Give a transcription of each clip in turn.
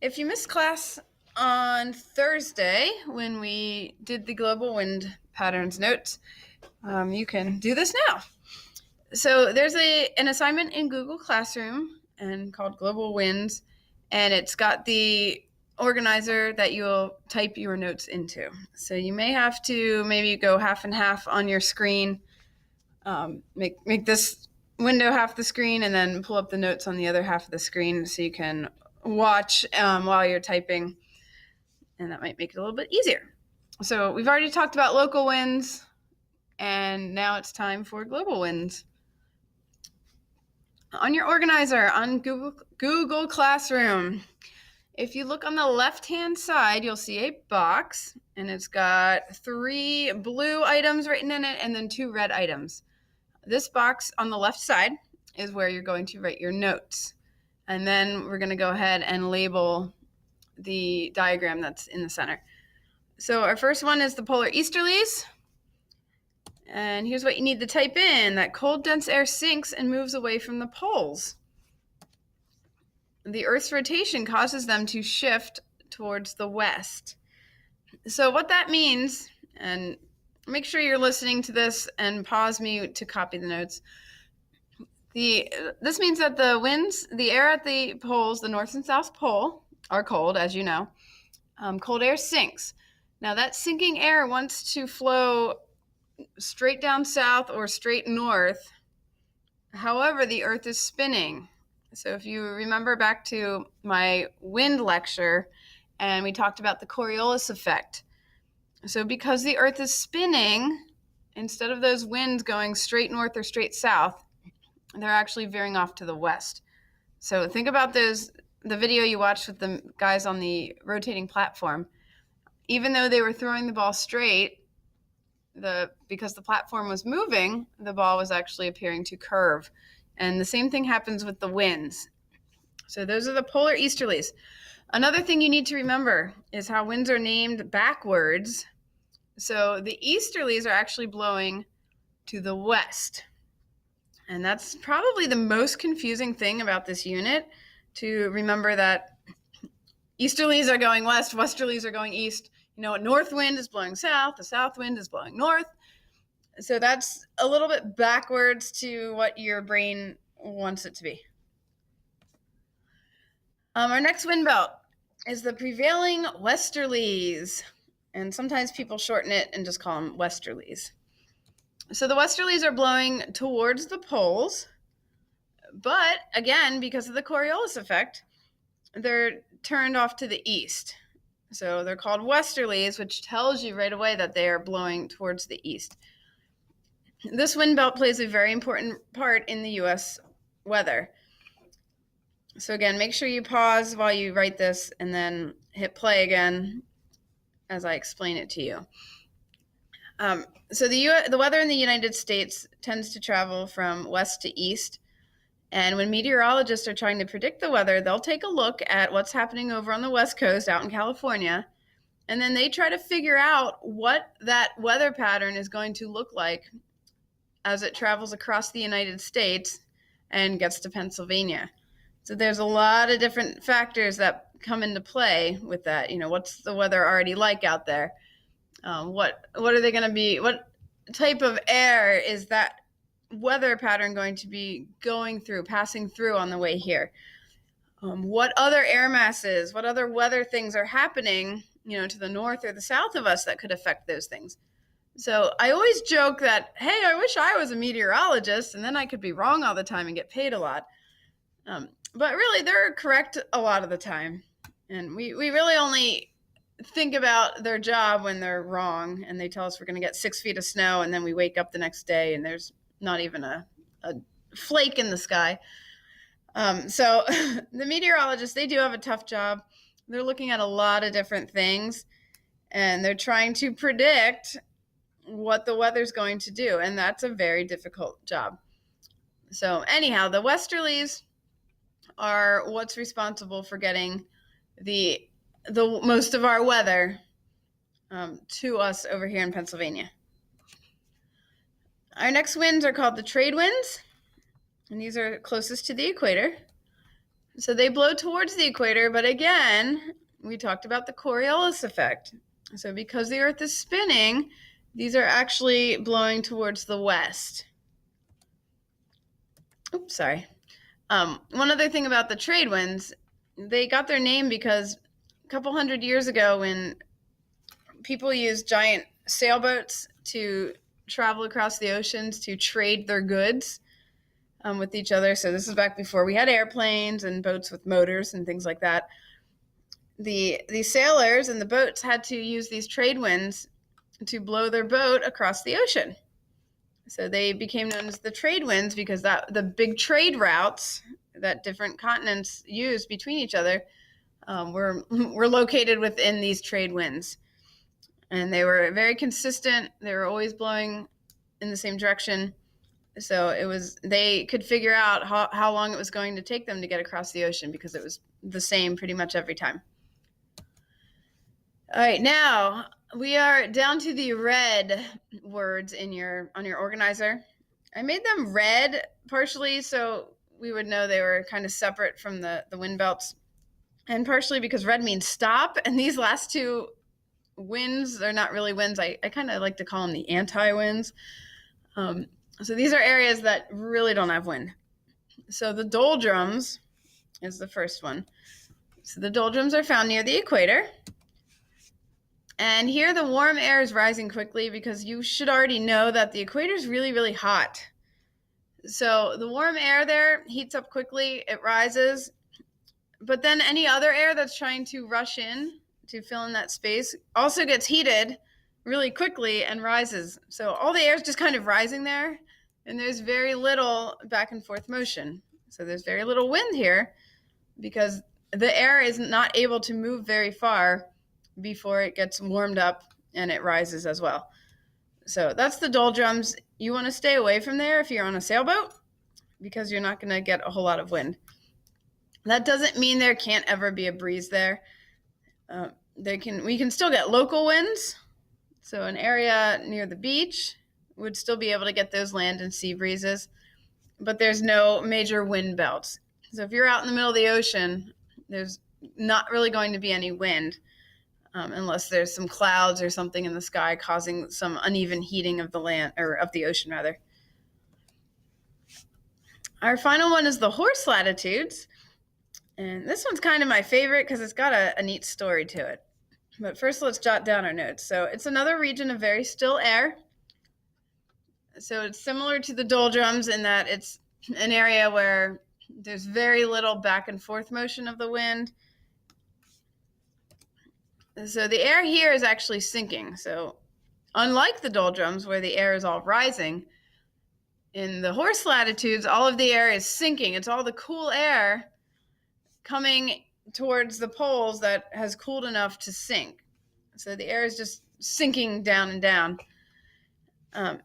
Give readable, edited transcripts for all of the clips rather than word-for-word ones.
If you missed class on Thursday when we did the global wind patterns notes, you can do this now. So there's an assignment in Google Classroom and called Global Winds, and it's got the organizer that you'll type your notes into. So you may have to maybe go half and half on your screen, make this window half the screen, and then pull up the notes on the other half of the screen so you can watch while you're typing, and that might make it a little bit easier. So we've already talked about local winds, and now it's time for global winds. On your organizer on Google Classroom, if you look on the left-hand side, you'll see a box, and it's got 3 blue items written in it and then 2 red items. This box on the left side is where you're going to write your notes. And then we're going to go ahead and label the diagram that's in the center. So our first one is the polar easterlies. And here's what you need to type in: that cold, dense air sinks and moves away from the poles. The Earth's rotation causes them to shift towards the west. So what that means, and make sure you're listening to this and pause me to copy the notes. This means that the winds, the air at the poles, the North and South Pole, are cold, as you know. Cold air sinks. Now that sinking air wants to flow straight down south or straight north. However, the Earth is spinning. So if you remember back to my wind lecture, and we talked about the Coriolis effect. So because the Earth is spinning, instead of those winds going straight north or straight south, they're actually veering off to the west. So think about the video you watched with the guys on the rotating platform. Even though they were throwing the ball straight, because the platform was moving, the ball was actually appearing to curve. And the same thing happens with the winds. So those are the polar easterlies. Another thing you need to remember is how winds are named backwards. So the easterlies are actually blowing to the west. And that's probably the most confusing thing about this unit, to remember that easterlies are going west, westerlies are going east. You know, a north wind is blowing south, the south wind is blowing north. So that's a little bit backwards to what your brain wants it to be. Our next wind belt is the prevailing westerlies. And sometimes people shorten it and just call them westerlies. So the westerlies are blowing towards the poles, but again, because of the Coriolis effect, they're turned off to the east. So they're called westerlies, which tells you right away that they are blowing towards the east. This wind belt plays a very important part in the U.S. weather. So again, make sure you pause while you write this and then hit play again as I explain it to you. So the weather in the United States tends to travel from west to east. And when meteorologists are trying to predict the weather, they'll take a look at what's happening over on the West Coast out in California, and then they try to figure out what that weather pattern is going to look like as it travels across the United States and gets to Pennsylvania. So there's a lot of different factors that come into play with that. You know, what's the weather already like out there? What are they going to be? What type of air is that weather pattern going to be passing through on the way here? What other air masses, what other weather things are happening, to the north or the south of us that could affect those things? So I always joke that, hey, I wish I was a meteorologist and then I could be wrong all the time and get paid a lot. But really, they're correct a lot of the time. And we really only think about their job when they're wrong and they tell us we're going to get 6 feet of snow, and then we wake up the next day and there's not even a flake in the sky. So the meteorologists, they do have a tough job. They're looking at a lot of different things, and they're trying to predict what the weather's going to do, and that's a very difficult job. So anyhow, the westerlies are what's responsible for getting the most of our weather to us over here in Pennsylvania. Our next winds are called the trade winds, and these are closest to the equator. So they blow towards the equator, but again, we talked about the Coriolis effect. So because the Earth is spinning, these are actually blowing towards the west. Oops, sorry. One other thing about the trade winds, they got their name because a couple hundred years ago, when people used giant sailboats to travel across the oceans to trade their goods with each other. So this is back before we had airplanes and boats with motors and things like that. The sailors and the boats had to use these trade winds to blow their boat across the ocean. So they became known as the trade winds because the big trade routes that different continents used between each other were located within these trade winds. And they were very consistent. They were always blowing in the same direction. So they could figure out how long it was going to take them to get across the ocean because it was the same pretty much every time. All right, now we are down to the red words on your organizer. I made them red partially so we would know they were kind of separate from the wind belts, and partially because red means stop, and these last two winds, they're not really winds. I kind of like to call them the anti-winds. So these are areas that really don't have wind. So the doldrums is the first one. So the doldrums are found near the equator. And here the warm air is rising quickly because you should already know that the equator is really, really hot. So the warm air there heats up quickly, it rises, but then any other air that's trying to rush in to fill in that space also gets heated really quickly and rises. So all the air is just kind of rising there, and there's very little back and forth motion. So there's very little wind here because the air is not able to move very far before it gets warmed up and it rises as well. So that's the doldrums. You want to stay away from there if you're on a sailboat because you're not going to get a whole lot of wind. That doesn't mean there can't ever be a breeze there. We can still get local winds. So an area near the beach would still be able to get those land and sea breezes, but there's no major wind belts. So if you're out in the middle of the ocean, there's not really going to be any wind. Unless there's some clouds or something in the sky causing some uneven heating of the land, or of the ocean rather. Our final one is the horse latitudes. And this one's kind of my favorite because it's got a neat story to it. But first, let's jot down our notes. So it's another region of very still air. So it's similar to the doldrums in that it's an area where there's very little back and forth motion of the wind. So the air here is actually sinking. So unlike the doldrums where the air is all rising, in the horse latitudes, all of the air is sinking. It's all the cool air coming towards the poles that has cooled enough to sink. So the air is just sinking down and down. And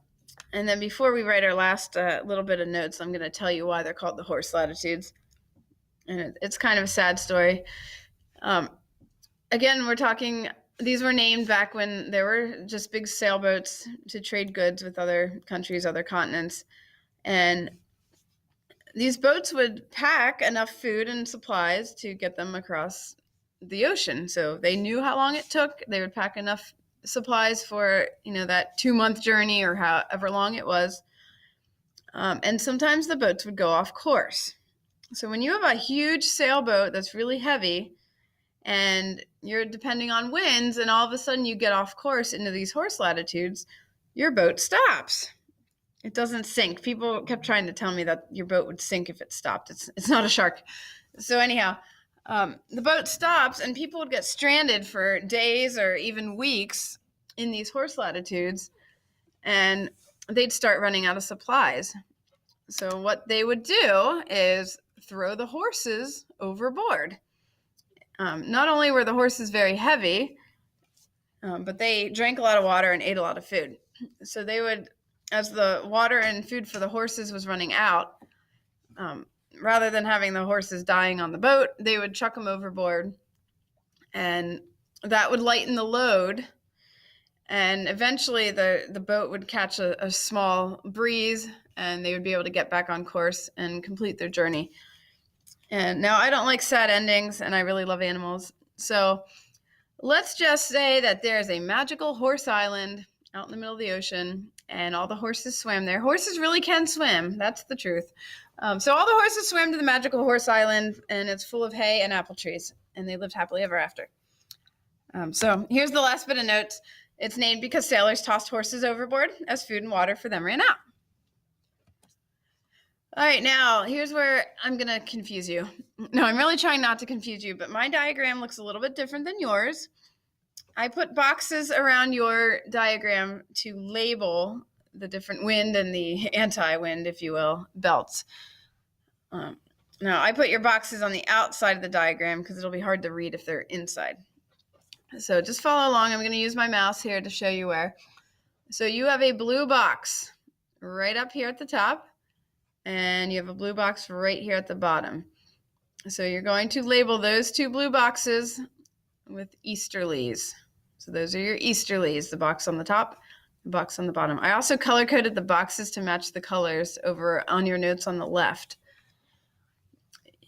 then before we write our last little bit of notes, I'm going to tell you why they're called the horse latitudes. And it's kind of a sad story. Again, these were named back when there were just big sailboats to trade goods with other countries, other continents. And these boats would pack enough food and supplies to get them across the ocean. So they knew how long it took. They would pack enough supplies for, that 2-month journey or however long it was. And sometimes the boats would go off course. So when you have a huge sailboat that's really heavy, and you're depending on winds, and all of a sudden you get off course into these horse latitudes, your boat stops. It doesn't sink. People kept trying to tell me that your boat would sink if it stopped. It's not a shark. So anyhow, the boat stops, and people would get stranded for days or even weeks in these horse latitudes, and they'd start running out of supplies. So what they would do is throw the horses overboard. Not only were the horses very heavy, but they drank a lot of water and ate a lot of food. So they would, as the water and food for the horses was running out, rather than having the horses dying on the boat, they would chuck them overboard, and that would lighten the load. And eventually the boat would catch a small breeze, and they would be able to get back on course and complete their journey. And now I don't like sad endings, and I really love animals. So let's just say that there's a magical horse island out in the middle of the ocean, and all the horses swam there. Horses really can swim. That's the truth. So all the horses swam to the magical horse island, and it's full of hay and apple trees, and they lived happily ever after. So here's the last bit of notes. It's named because sailors tossed horses overboard as food and water for them ran out. All right, now here's where I'm going to confuse you. No, I'm really trying not to confuse you, but my diagram looks a little bit different than yours. I put boxes around your diagram to label the different wind and the anti-wind, if you will, belts. Now, I put your boxes on the outside of the diagram because it'll be hard to read if they're inside. So just follow along. I'm going to use my mouse here to show you where. So you have a blue box right up here at the top, and you have a blue box right here at the bottom. So you're going to label those two blue boxes with easterlies. So those are your easterlies, the box on the top, the box on the bottom. I also color-coded the boxes to match the colors over on your notes on the left.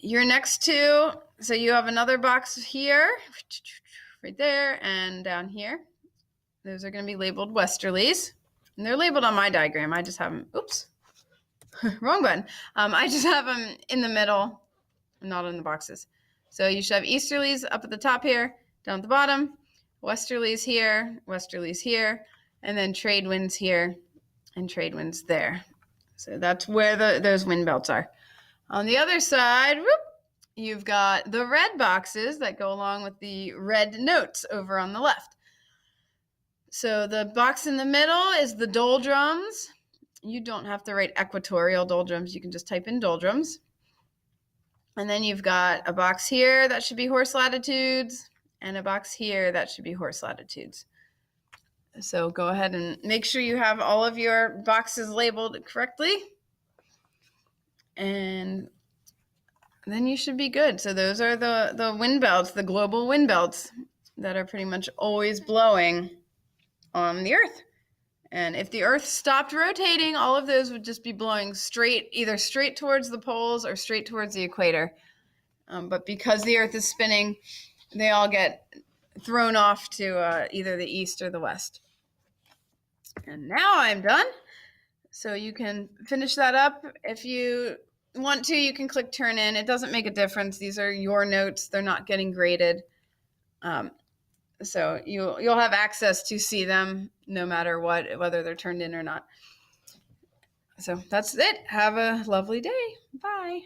Your next two, so you have another box here, right there, and down here. Those are going to be labeled westerlies. And they're labeled on my diagram. I just have them, oops, wrong button. I just have them in the middle, not in the boxes. So you should have easterlies up at the top here, down at the bottom, westerlies here, and then trade winds here and trade winds there. So that's where those wind belts are. On the other side, you've got the red boxes that go along with the red notes over on the left. So the box in the middle is the doldrums. You don't have to write equatorial doldrums. You can just type in doldrums. And then you've got a box here that should be horse latitudes, and a box here that should be horse latitudes. So go ahead and make sure you have all of your boxes labeled correctly. And then you should be good. So those are the wind belts, the global wind belts that are pretty much always blowing on the Earth. And if the Earth stopped rotating, all of those would just be blowing either straight towards the poles or straight towards the equator. But because the Earth is spinning, they all get thrown off to either the east or the west. And now I'm done. So you can finish that up. If you want to, you can click turn in. It doesn't make a difference. These are your notes. They're not getting graded. So you'll have access to see them no matter what, whether they're turned in or not. So that's it. Have a lovely day. Bye.